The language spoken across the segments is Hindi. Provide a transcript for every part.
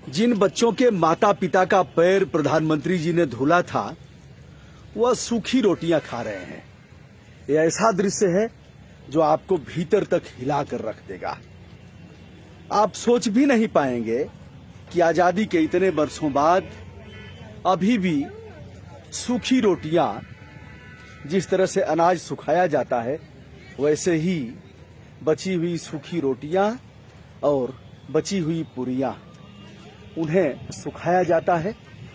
जिन बच्चों के माता पिता का पैर प्रधानमंत्री जी ने धुला था वह सूखी रोटियां खा रहे हैं। यह ऐसा दृश्य है जो आपको भीतर तक हिला कर रख देगा। आप सोच भी नहीं पाएंगे कि आजादी के इतने वर्षों बाद अभी भी सूखी रोटियां, जिस तरह से अनाज सुखाया जाता है वैसे ही बची हुई सूखी रोटियां और बची हुई पूरियां, उन्हें सुखाया जाता है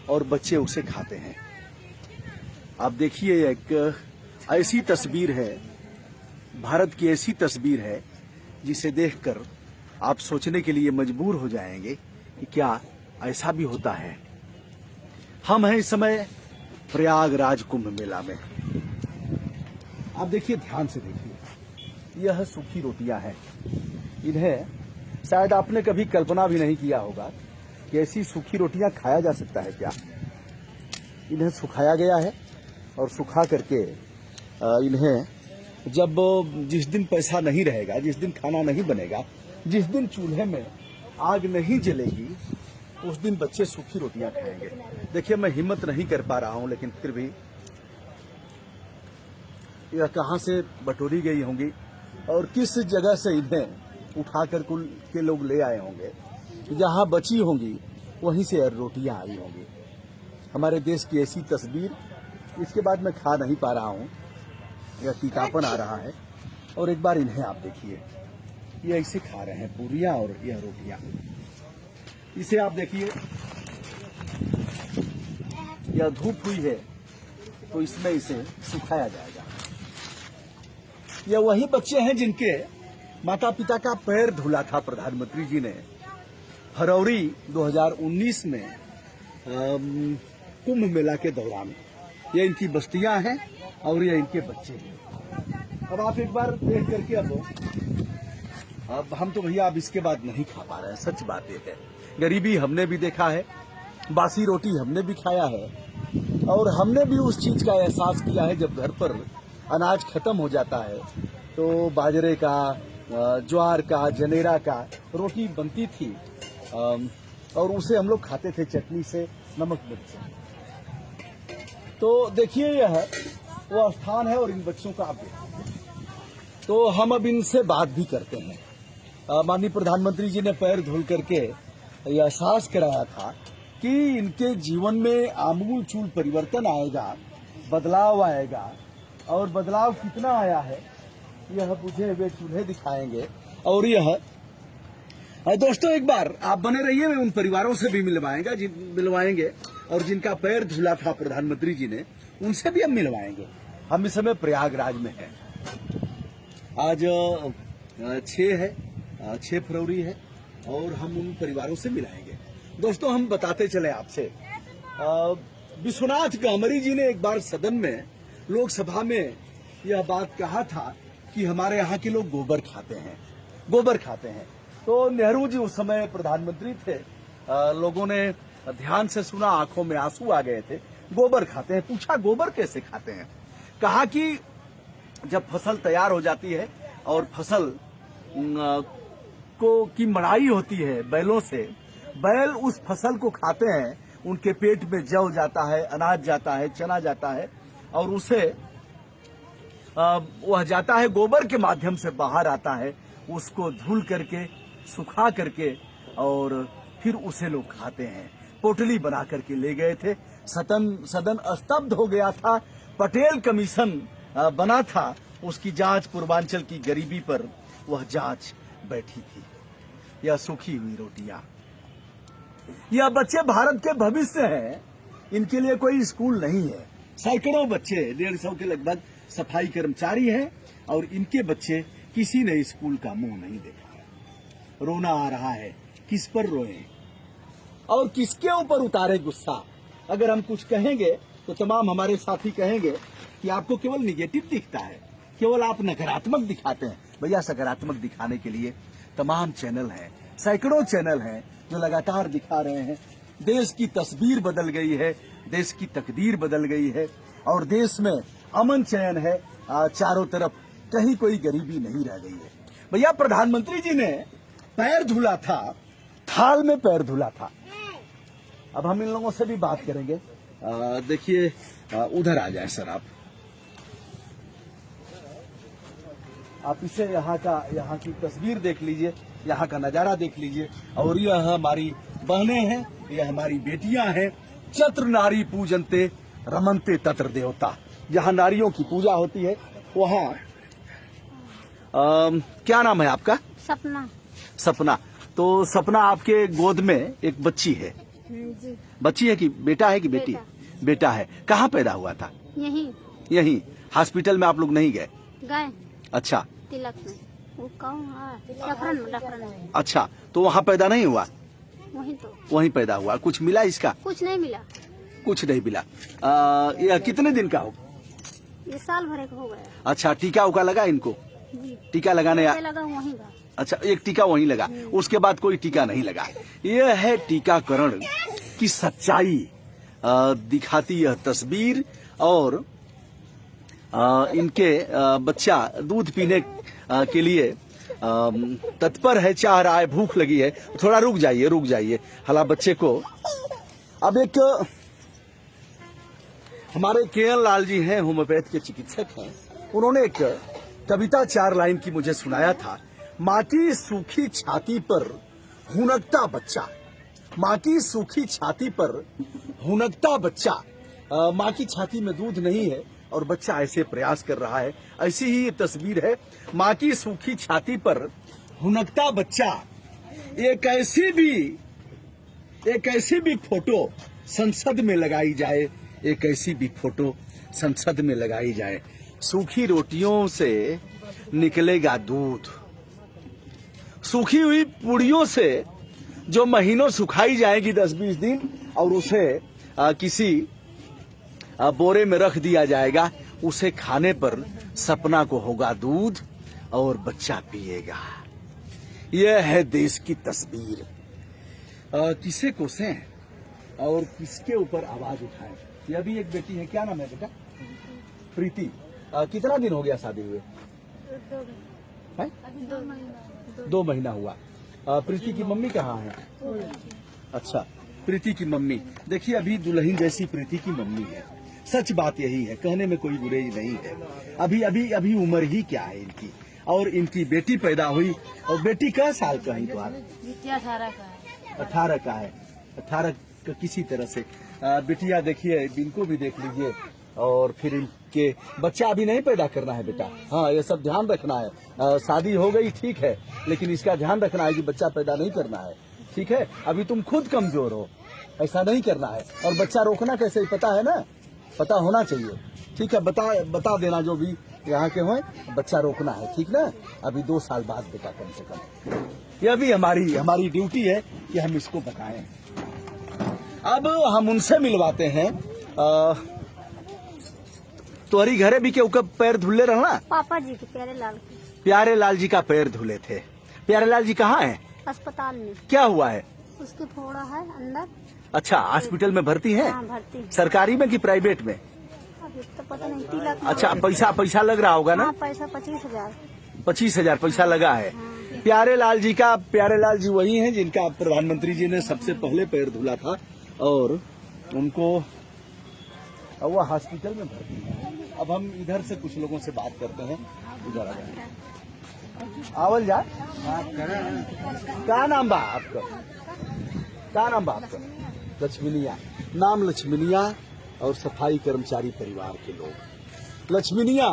और बच्चे उसे खाते हैं। आप देखिए, एक ऐसी तस्वीर है, भारत की ऐसी तस्वीर है जिसे देखकर आप सोचने के लिए मजबूर हो जाएंगे कि क्या ऐसा भी होता है। हम हैं इस समय प्रयागराज कुंभ मेला में। आप देखिए, ध्यान से देखिए, यह सूखी रोटियां हैं। इन्हें शायद आपने कभी कल्पना भी नहीं किया होगा कि ऐसी सूखी रोटियां खाया जा सकता है क्या। इन्हें सुखाया गया है और सुखा करके इन्हें जब जिस दिन पैसा नहीं रहेगा, जिस दिन खाना नहीं बनेगा, जिस दिन चूल्हे में आग नहीं जलेगी, उस दिन बच्चे सूखी रोटियां खाएंगे। देखिए, मैं हिम्मत नहीं कर पा रहा हूं, लेकिन फिर भी यह कहां से बटोरी गई होंगी और किस जगह से इन्हें उठाकर कुल के लोग ले आए होंगे। जहां बची होंगी वहीं से रोटियां आई होंगी। हमारे देश की ऐसी तस्वीर, इसके बाद मैं खा नहीं पा रहा हूं, यह तीतापन आ रहा है। और एक बार इन्हें आप देखिए, ये ऐसे खा रहे हैं पूरियां और यह रोटियां। इसे आप देखिए, यह धूप हुई है तो इसमें इसे सुखाया जाएगा। यह वही बच्चे हैं जिनके माता पिता का पैर धुला था प्रधानमंत्री जी ने फरवरी 2019 में कुंभ मेला के दौरान। ये इनकी बस्तियां हैं और ये इनके बच्चे हैं। अब आप एक बार देख करके, अब हम तो भैया अब इसके बाद नहीं खा पा रहे हैं। सच बात यह है, गरीबी हमने भी देखा है, बासी रोटी हमने भी खाया है और हमने भी उस चीज का एहसास किया है जब घर पर अनाज खत्म हो जाता है तो बाजरे का, ज्वार का, जनेरा का रोटी बनती थी और उसे हम लोग खाते थे चटनी से, नमक मिर्च से। तो देखिए, यह वो स्थान है और इन बच्चों का आप देखिए। तो हम अब इनसे बात भी करते हैं। माननीय प्रधानमंत्री जी ने पैर धुल करके यह एहसास कराया था कि इनके जीवन में आमूल चूल परिवर्तन आएगा, बदलाव आएगा। और बदलाव कितना आया है यह बुझे हुए चूल्हे दिखाएंगे। और यह दोस्तों, एक बार आप बने रहिए, मैं उन परिवारों से भी मिलवाएंगे और जिनका पैर धुला था प्रधानमंत्री जी ने, उनसे भी हम मिलवाएंगे। हम इस समय प्रयागराज में हैं। आज 6 फरवरी है और हम उन परिवारों से मिलाएंगे। दोस्तों, हम बताते चले आपसे, विश्वनाथ गामरी जी ने एक बार सदन में, लोकसभा में यह बात कहा था कि हमारे यहाँ के लोग गोबर खाते हैं। तो नेहरू जी उस समय प्रधानमंत्री थे। लोगों ने ध्यान से सुना, आंखों में आंसू आ गए थे। गोबर खाते हैं। पूछा गोबर कैसे खाते हैं। कहा कि जब फसल तैयार हो जाती है और फसल की मड़ाई होती है बैलों से, बैल उस फसल को खाते हैं, उनके पेट में जौ जाता है, अनाज जाता है, चना जाता है और उसे वह जाता है गोबर के माध्यम से बाहर आता है। उसको धुल करके, सुखा करके और फिर उसे लोग खाते हैं। पोटली बना करके ले गए थे। सदन स्तब्ध हो गया था। पटेल कमीशन बना था, उसकी जांच, पूर्वांचल की गरीबी पर वह जांच बैठी थी। यह सूखी हुई रोटियां, यह बच्चे भारत के भविष्य हैं। इनके लिए कोई स्कूल नहीं है। सैकड़ों बच्चे, 150 के लगभग सफाई कर्मचारी हैं और इनके बच्चे, किसी ने स्कूल का मुंह नहीं देखा है। रोना आ रहा है, किस पर रोएं और किसके ऊपर उतारे गुस्सा। अगर हम कुछ कहेंगे तो तमाम हमारे साथी कहेंगे कि आपको केवल निगेटिव दिखता है, केवल आप नकारात्मक दिखाते हैं। भैया, सकारात्मक दिखाने के लिए तमाम चैनल हैं, सैकड़ों चैनल हैं जो लगातार दिखा रहे हैं। देश की तस्वीर बदल गई है, देश की तकदीर बदल गई है और देश में अमन चैन है। चारों तरफ कहीं कोई गरीबी नहीं रह गई है। भैया, प्रधानमंत्री जी ने पैर धुला था, थाल में पैर धुला था। अब हम इन लोगों से भी बात करेंगे। देखिए उधर आ जाए सर आप इसे यहाँ की तस्वीर देख लीजिए, यहाँ का नजारा देख लीजिए। और यह हमारी बहनें हैं, यह हमारी बेटियां हैं। चत्र नारी पूजनते रमनते तत्र देवता, जहाँ नारियों की पूजा होती है वहाँ क्या नाम है आपका? सपना। सपना। तो सपना, आपके गोद में एक बच्ची है जी। बच्ची है कि बेटा है कि बेटी? बेटा है। कहाँ पैदा हुआ था? यहीं हॉस्पिटल में आप लोग नहीं गए? गए। अच्छा, तिलक में वो डफरन में। अच्छा, तो वहाँ पैदा नहीं हुआ? वहीं पैदा हुआ। कुछ मिला इसका? कुछ नहीं मिला। कुछ नहीं मिला। यह कितने दिन का होगा? ये साल भर का हो गया। अच्छा, टीका उका लगा इनको? जी। टीका लगाने लगा वहीं का। अच्छा, एक टीका वहीं लगा, उसके बाद कोई टीका नहीं लगा। यह है टीकाकरण की सच्चाई दिखाती यह तस्वीर। और इनके बच्चा दूध पीने के लिए तत्पर है, चाह रहा है, भूख लगी है। थोड़ा रुक जाइए हला बच्चे को। अब एक हमारे केएल लाल जी हैं, होम्योपैथ के चिकित्सक हैं। उन्होंने एक कविता 4 लाइन की मुझे सुनाया था। माँ की सूखी छाती पर हुनकता बच्चा, माँ की सूखी छाती पर हुनकता बच्चा। माँ की छाती में दूध नहीं है और बच्चा ऐसे प्रयास कर रहा है। ऐसी ही ये तस्वीर है, माँ की सूखी छाती पर हुनकता बच्चा। एक ऐसी भी फोटो संसद में लगाई जाए, एक ऐसी भी फोटो संसद में लगाई जाए। सूखी रोटियों से निकलेगा दूध, सूखी हुई पूड़ियों से जो महीनों सुखाई जाएगी 10-20 दिन, और उसे किसी बोरे में रख दिया जाएगा। उसे खाने पर सपना को होगा दूध और बच्चा पिएगा। यह है देश की तस्वीर। किसे कोसें और किसके ऊपर आवाज उठाएं? यह भी एक बेटी है। क्या नाम है बेटा? प्रीति। कितना दिन हो गया शादी हुए? 2 महीना हुआ। प्रीति की मम्मी कहाँ है? अच्छा, प्रीति की मम्मी। देखिए, अभी दुल्हन जैसी प्रीति की मम्मी है। सच बात यही है, कहने में कोई बुराई नहीं है। अभी उम्र ही क्या है इनकी। और इनकी बेटी पैदा हुई, और बेटी का साल का है तुम्हारा? 18 का है। 18 का है। 18 का किसी तरह से बेटिया देखिए, इनको भी देख लीजिए। और फिर इनके बच्चा अभी नहीं पैदा करना है बेटा। हाँ, ये सब ध्यान रखना है। शादी हो गई ठीक है, लेकिन इसका ध्यान रखना है कि बच्चा पैदा नहीं करना है। ठीक है, अभी तुम खुद कमजोर हो, ऐसा नहीं करना है। और बच्चा रोकना कैसे, पता है ना? पता होना चाहिए। ठीक है, बता देना जो भी यहाँ के हों, बच्चा रोकना है। ठीक ना? अभी 2 साल बाद बेटा कम से कम। यह भी हमारी ड्यूटी है कि हम इसको बताएं। अब हम उनसे मिलवाते हैं। तुम्हारी घरे भी के पैर धुले रहना? पापा जी के प्यारे लाल जी का पैर धुले थे। प्यारे लाल जी कहाँ है? अस्पताल में। क्या हुआ है? उसके फोड़ा है अंदर। अच्छा, हॉस्पिटल में भर्ती है? हाँ, भर्ती। सरकारी में कि प्राइवेट में? अभी तो पता नहीं, तिलक। अच्छा, पैसा लग रहा होगा ना? हाँ, पैसा 25,000। 25,000 पैसा लगा है। हाँ। प्यारे लाल जी वही हैं जिनका प्रधानमंत्री जी ने सबसे पहले पैर धुला था, और उनको वो हॉस्पिटल में भर्ती है। अब हम इधर से कुछ लोगों से बात करते हैं। इधर आ जाए, आवल जा। क्या नाम बा आपका? लक्ष्मीनिया। नाम लक्ष्मीनिया और सफाई कर्मचारी परिवार के लोग। लक्ष्मीनिया,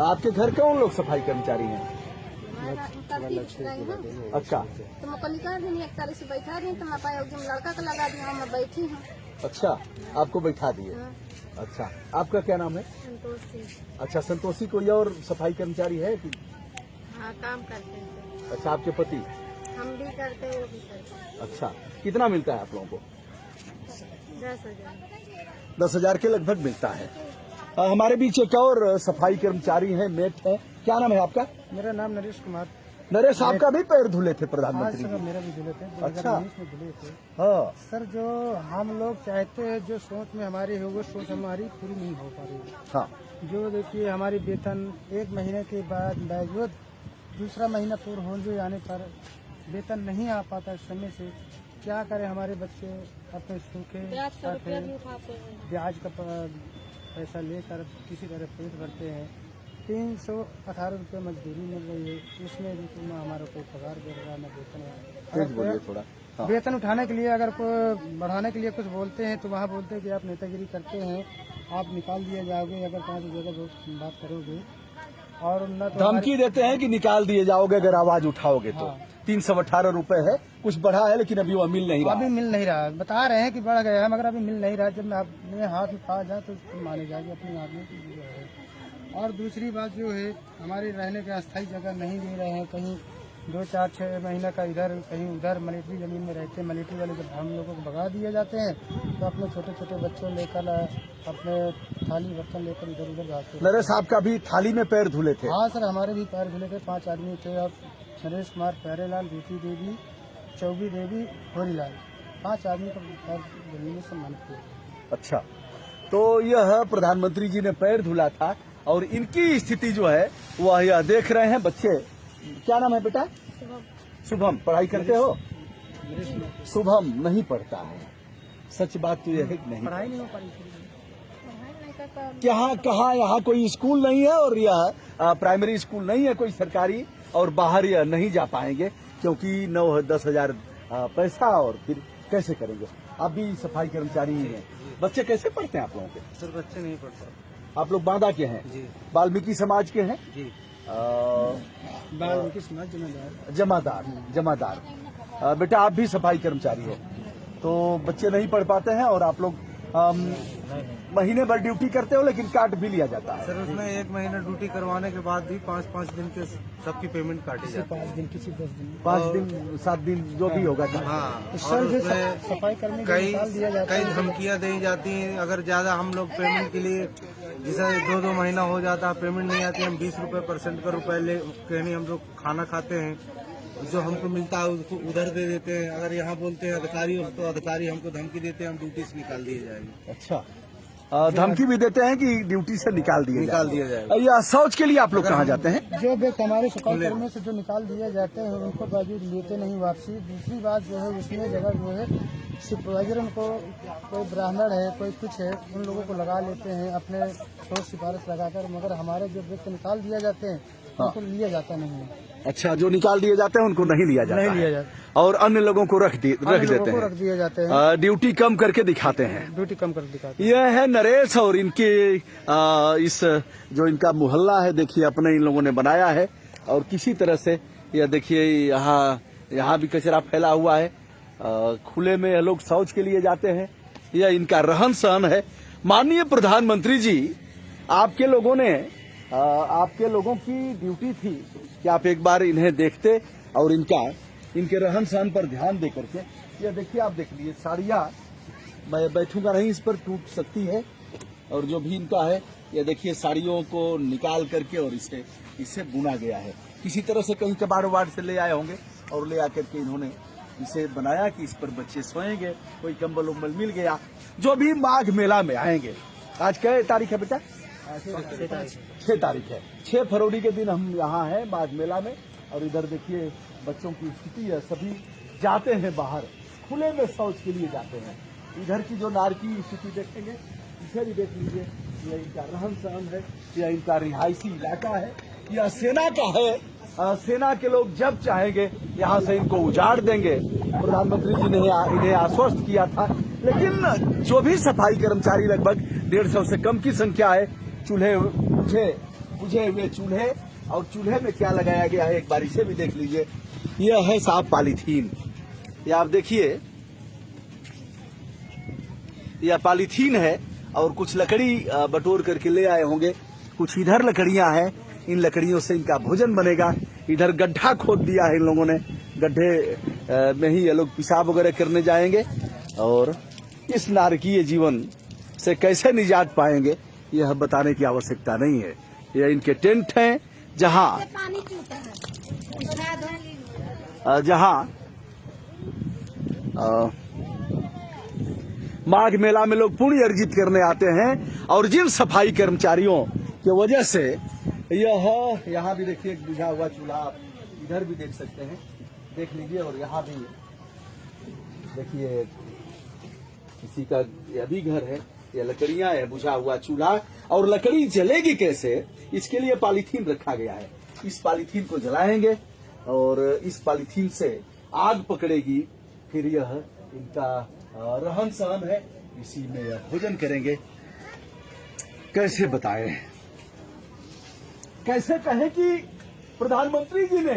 आपके घर कौन लोग सफाई कर्मचारी हैं? अच्छा, तो निकाल देनी, 1 तारीख से बैठा दी, तो लड़का का लगा दिया, मैं बैठी हूँ। अच्छा, आपको बैठा दिए। अच्छा, आपका क्या नाम है? संतोषी। अच्छा, संतोषी। कोई और सफाई कर्मचारी है कि? हाँ, काम करते हैं। अच्छा, आपके पति? हम भी करते हैं, वो भी करते हैं। अच्छा, कितना मिलता है आप लोगों को? 10,000। 10,000 के लगभग मिलता है। हमारे बीच एक और सफाई कर्मचारी हैं, मेट है। क्या नाम है आपका? मेरा नाम नरेश कुमार। नरेश, आपका भी पैर धुले थे प्रधानमंत्री? मेरा भी धुले थे। अच्छा। 2019 में धुले थे। हाँ सर, जो हम लोग चाहते हैं, जो सोच में हमारी है, वो सोच हमारी पूरी नहीं हो पा रही है। हाँ। जो देखिए, हमारी वेतन 1 महीने के बाद बावजूद दूसरा महीना पूर्ण हो जाने पर वेतन नहीं आ पाता समय से, क्या करें, हमारे बच्चे अपने सूखे खाते हैं, ब्याज का पैसा लेकर किसी तरह पेट भरते हैं। 318 रुपये मजदूरी मिल रही है, इसमें भी तो ना हमारा कोई पगार दे रहा है, ना वेतन बोलिए थोड़ा। हाँ। वेतन उठाने के लिए अगर कोई बढ़ाने के लिए कुछ बोलते हैं तो वहाँ बोलते हैं कि आप नेतागिरी करते हैं, आप निकाल दिए जाओगे अगर 5 जगह बात करोगे। और न तो धमकी देते हैं कि निकाल दिए जाओगे अगर आवाज उठाओगे तो। 318 रुपए है, कुछ बढ़ा है लेकिन अभी वह मिल नहीं रहा। अभी मिल नहीं रहा, बता रहे हैं कि बढ़ गया है मगर अभी मिल नहीं रहा। जब अपने हाथ में पा जाए तो माने जाएगी अपने हाथ में जो है। और दूसरी बात जो है, हमारे रहने के अस्थायी जगह नहीं दे रहे हैं। कहीं 2, 4, 6 महीना का इधर कहीं उधर मिलिट्री जमीन में रहते हैं। मिलिट्री वाले जब हम लोगों को भगा दिए जाते हैं तो अपने छोटे छोटे बच्चों लेकर अपने थाली बर्तन लेकर इधर उधर जाते हैं। नरेश साहब का भी थाली में पैर धुले थे। हाँ सर, हमारे भी पैर धुले थे। 5 आदमी थे। अब नरेश कुमार, प्यारेलाल, रूची देवी, चौबी देवी, होरीलाल, 5 आदमी को पैर धुलने में सम्मानित किया। अच्छा, तो यह प्रधानमंत्री जी ने पैर धुला था और इनकी स्थिति जो है वह यह देख रहे हैं। बच्चे, क्या नाम है बेटा? शुभम। पढ़ाई करते हो? शुभम नहीं पढ़ता है। सच बात तो यह है कि नहीं पढ़ाई नहीं हो पाई। कहाँ यहाँ कोई स्कूल नहीं है और यह प्राइमरी स्कूल नहीं है कोई सरकारी, और बाहर यह नहीं जा पाएंगे क्योंकि 9-10 हजार पैसा, और फिर कैसे करेंगे? आप भी सफाई कर्मचारी ही हैं। बच्चे कैसे पढ़ते हैं आप लोगों के? सर बच्चे नहीं पढ़ते। आप लोग बांदा के हैं? जी। वाल्मीकि समाज के हैं? जी। वाल्मीकि समाज जमादार। बेटा आप भी सफाई कर्मचारी हो, तो बच्चे नहीं पढ़ पाते हैं और आप लोग महीने भर ड्यूटी करते हो लेकिन काट भी लिया जाता है। सर उसमें 1 महीना ड्यूटी करवाने के बाद भी 5-5 दिन के सबकी पेमेंट काटी जाती है। 5 दिन, किसी 10 दिन, 5 दिन 7 दिन जो भी होगा। हाँ, सर सफाई कर्मी कई धमकियां दी जाती हैं। अगर ज्यादा हम लोग पेमेंट के लिए, जैसे 2-2 महीना हो जाता है पेमेंट नहीं आती, हम 20% का रुपए ले कहीं हम लोग खाना खाते हैं, जो हमको मिलता है उसको उधर दे देते हैं। अगर यहाँ बोलते हैं अधिकारी तो अधिकारी हमको धमकी देते हैं, हम ड्यूटी से निकाल दिए जाएंगे। अच्छा, धमकी भी देते हैं कि ड्यूटी से निकाल दिया जाएगा। या शौच के लिए आप लोग कहाँ जाते हैं? जो व्यक्ति हमारे सफाई कर्मी से जो निकाल दिए जाते हैं उनको बावजूद लेते नहीं वापसी। दूसरी बात जो है, उसमें जगह जो है सुपरवाइजर, उनको कोई ब्राह्मण है कोई कुछ है, उन लोगों को लगा लेते हैं अपने सोच सिफारिश लगाकर, मगर हमारे जो व्यक्ति निकाल दिए जाते हैं उनको लिया जाता नहीं है। अच्छा, जो निकाल दिए जाते हैं उनको नहीं लिया जाता, और अन्य लोगों को रख दिए जाते हैं। ड्यूटी कम करके दिखाते हैं। यह है नरेश और इनके इस जो इनका मोहल्ला है, देखिए अपने इन लोगों ने बनाया है। और किसी तरह से यह देखिए यहाँ भी कचरा फैला हुआ है। खुले में यह लोग शौच के लिए जाते हैं। यह इनका रहन सहन है। माननीय प्रधानमंत्री जी, आपके लोगों की ड्यूटी थी कि आप एक बार इन्हें देखते और इनके रहन सहन पर ध्यान दे करके। ये देखिए, आप देख लीजिए साड़ियाँ, मैं बैठूंगा नहीं, इस पर टूट सकती है। और जो भी इनका है, ये देखिए साड़ियों को निकाल करके और इसे बुना गया है। किसी तरह से कहीं कबाड़ वाड़ से ले आए होंगे और ले आकर के इन्होंने इसे बनाया कि इस पर बच्चे सोएंगे। कोई कंबल उम्बल मिल गया। जो भी माघ मेला में आएंगे, आज क्या तारीख है बेटा? 6 तारीख है। 6 फरवरी के दिन हम यहाँ हैं माघ मेला में। और इधर देखिए बच्चों की स्थिति है, सभी जाते हैं बाहर, खुले में शौच के लिए जाते हैं। इधर की जो नारकी स्थिति देखेंगे, इसे भी देख लीजिए। यह इनका रहन सहन है, यह इनका रिहायशी इलाका है, यह सेना का है। सेना के लोग जब चाहेंगे यहाँ से इनको उजाड़ देंगे। प्रधानमंत्री जी ने इन्हें आश्वस्त किया था, लेकिन जो भी सफाई कर्मचारी, लगभग 150 से कम की संख्या है, बुझे हुए चूल्हे, और चूल्हे में क्या लगाया गया है एक बार इसे भी देख लीजिए। यह है साफ पॉलीथीन। यह आप देखिए, यह पॉलीथीन है और कुछ लकड़ी बटोर करके ले आए होंगे। कुछ इधर लकड़ियां हैं, इन लकड़ियों से इनका भोजन बनेगा। इधर गड्ढा खोद दिया है इन लोगों ने, गड्ढे में ही ये लोग पेशाब वगैरह करने जाएंगे। और इस नारकीय जीवन से कैसे निजात पाएंगे यह बताने की आवश्यकता नहीं है। यह इनके टेंट हैं जहां माघ मेला में लोग पुण्य अर्जित करने आते हैं। और जिन सफाई कर्मचारियों की वजह से यहाँ भी देखिए एक बुझा हुआ चूल्हा, आप इधर भी देख सकते हैं, देख लीजिए। और यहाँ भी देखिए किसी का यह भी घर है, ये लकड़ियां है, बुझा हुआ चूल्हा, और लकड़ी जलेगी कैसे, इसके लिए पॉलीथीन रखा गया है। इस पॉलीथीन को जलाएंगे और इस पॉलीथीन से आग पकड़ेगी, फिर यह इनका रहन सहन है, इसी में यह भोजन करेंगे। कैसे बताएं, कैसे कहें कि प्रधानमंत्री जी ने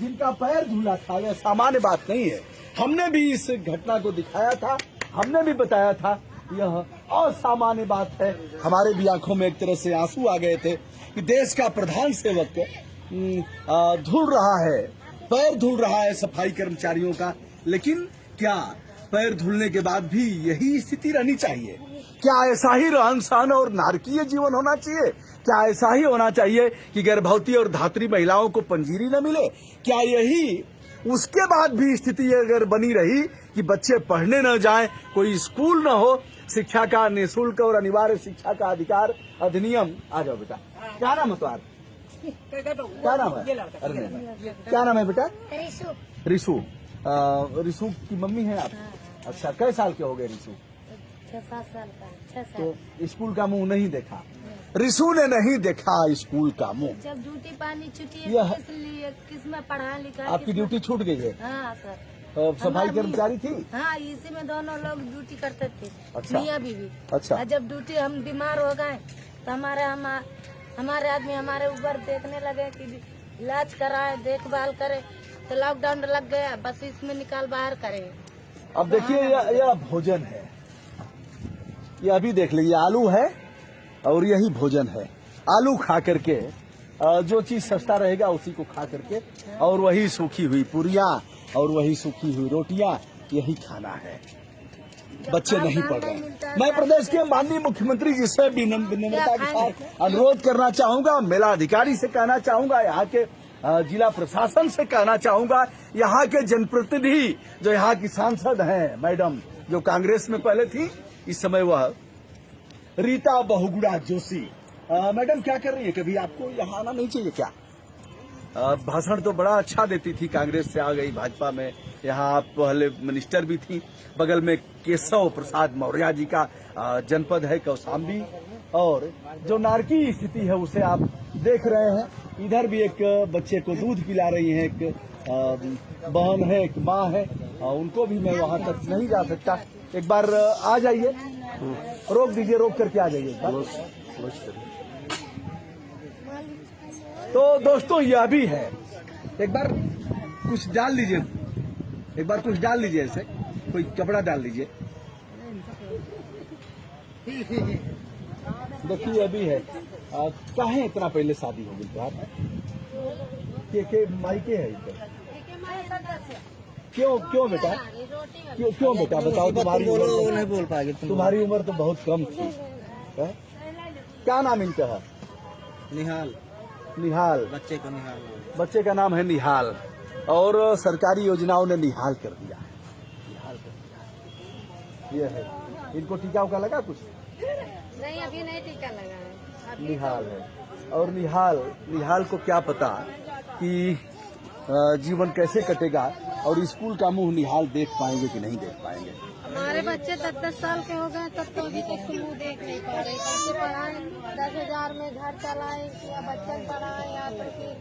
जिनका पैर धुला था, यह सामान्य बात नहीं है। हमने भी इस घटना को दिखाया था, हमने भी बताया था, यह असामान्य बात है। हमारे भी आंखों में एक तरह से आंसू आ गए थे कि देश का प्रधान सेवक धुल रहा है, पैर धुल रहा है सफाई कर्मचारियों का। लेकिन क्या पैर धुलने के बाद भी यही स्थिति रहनी चाहिए? क्या ऐसा ही रहन सहन और नारकीय जीवन होना चाहिए? क्या ऐसा ही होना चाहिए कि गर्भवती और धात्री महिलाओं को पंजीरी न मिले? क्या यही उसके बाद भी स्थिति अगर बनी रही कि बच्चे पढ़ने न जाएं, कोई स्कूल न हो, शिक्षा का निःशुल्क और अनिवार्य शिक्षा का अधिकार अधिनियम, आ जाओ बेटा, क्या नाम है तुम्हारा? क्या नाम है? अरे क्या नाम है बेटा? रिशु। रिशु की मम्मी है आप? अच्छा, कै साल के हो गए रिशु? 6-7 साल का। 6 साल। तो स्कूल का मुंह नहीं देखा, रिशु ने नहीं देखा स्कूल का मुंह। जब ड्यूटी पानी छुट्टी यह- है, इसलिए किसमें पढ़ा लिखा, आपकी ड्यूटी छूट गई है? हाँ सर। सफाई हमारी- कर्मचारी थी? हाँ, इसी में दोनों लोग ड्यूटी करते थे, अच्छा। मियाँ बीवी। अच्छा। और जब ड्यूटी हम बीमार हो गए तो हमारे आदमी हमारे ऊपर देखने लगे कि इलाज कराए, देखभाल करे, तो लॉकडाउन लग गया, बस इसमें निकाल बाहर करे। अब देखिए यह भोजन है, ये अभी देख लीजिए, आलू है और यही भोजन है। आलू खा करके जो चीज सस्ता रहेगा उसी को खा करके, और वही सूखी हुई पूरियां और वही सूखी हुई रोटियां, यही खाना है। बच्चे नहीं पढ़ रहे हैं। मैं प्रदेश के माननीय मुख्यमंत्री जी से विनम्रता के साथ अनुरोध करना चाहूंगा, मेला अधिकारी से कहना चाहूंगा, यहाँ के जिला प्रशासन से कहना चाहूंगा, यहाँ के जनप्रतिनिधि जो यहाँ की सांसद हैं मैडम, जो कांग्रेस में पहले थी, इस समय वह रीता बहुगुणा जोशी। मैडम क्या कर रही है? कभी आपको यहाँ आना नहीं चाहिए क्या? भाषण तो बड़ा अच्छा देती थी, कांग्रेस से आ गई भाजपा में, यहाँ आप पहले मिनिस्टर भी थी। बगल में केशव प्रसाद मौर्य जी का जनपद है कौशाम्बी, और जो नारकी स्थिति है उसे आप देख रहे हैं। इधर भी एक बच्चे को दूध पिला रही है, एक बहन है, एक माँ है, उनको भी मैं वहाँ तक नहीं जा सकता। एक बार आ जाइए, रोक दीजिए, रोक करके आ जाइए। तो दोस्तों यह भी है, एक बार कुछ डाल लीजिए, एक बार कुछ डाल लीजिए, ऐसे कोई कपड़ा डाल लीजिए। देखिए अभी है, काहे इतना पहले शादी हो गई? तो आप के मायके है इधर? क्यों बेटा, क्यों बेटा बताओ? तुम्हारी उम्र नहीं बोल पाएगी, तुम्हारी उम्र तो बहुत कम थी। क्या नाम इनका है? निहाल। निहाल। बच्चे का नाम है निहाल, और सरकारी योजनाओं ने निहाल कर दिया। ये है, इनको टीका उका लगा कुछ? नहीं, अभी नहीं टीका लगा है। निहाल है, और निहाल को क्या पता कि जीवन कैसे कटेगा, और स्कूल का मुंह निहाल देख पाएंगे कि नहीं देख पाएंगे। हमारे बच्चे 10-10 साल के हो गए, तब तो अभी तक मुँह देख नहीं पा रहे। कैसे पढ़ाएं? 10,000 में घर चलाएं या बच्चन पढ़ाएं, या फिर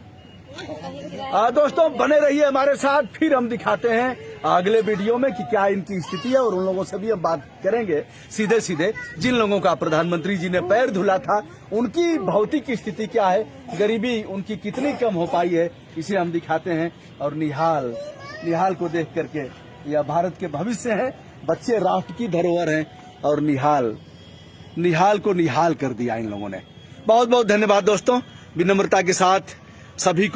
कहीं किराया। दोस्तों बने रहिए हमारे साथ, फिर हम दिखाते हैं अगले वीडियो में कि क्या इनकी स्थिति है, और उन लोगों से भी हम बात करेंगे सीधे सीधे। जिन लोगों का प्रधानमंत्री जी ने पैर धुला था, उनकी भौतिक स्थिति क्या है, गरीबी उनकी कितनी कम हो पाई है, इसे हम दिखाते हैं। और निहाल को देख करके, यह भारत के भविष्य है, बच्चे राष्ट्र की धरोहर हैं, और निहाल को निहाल कर दिया इन लोगों ने। बहुत बहुत धन्यवाद दोस्तों, विनम्रता के साथ सभी को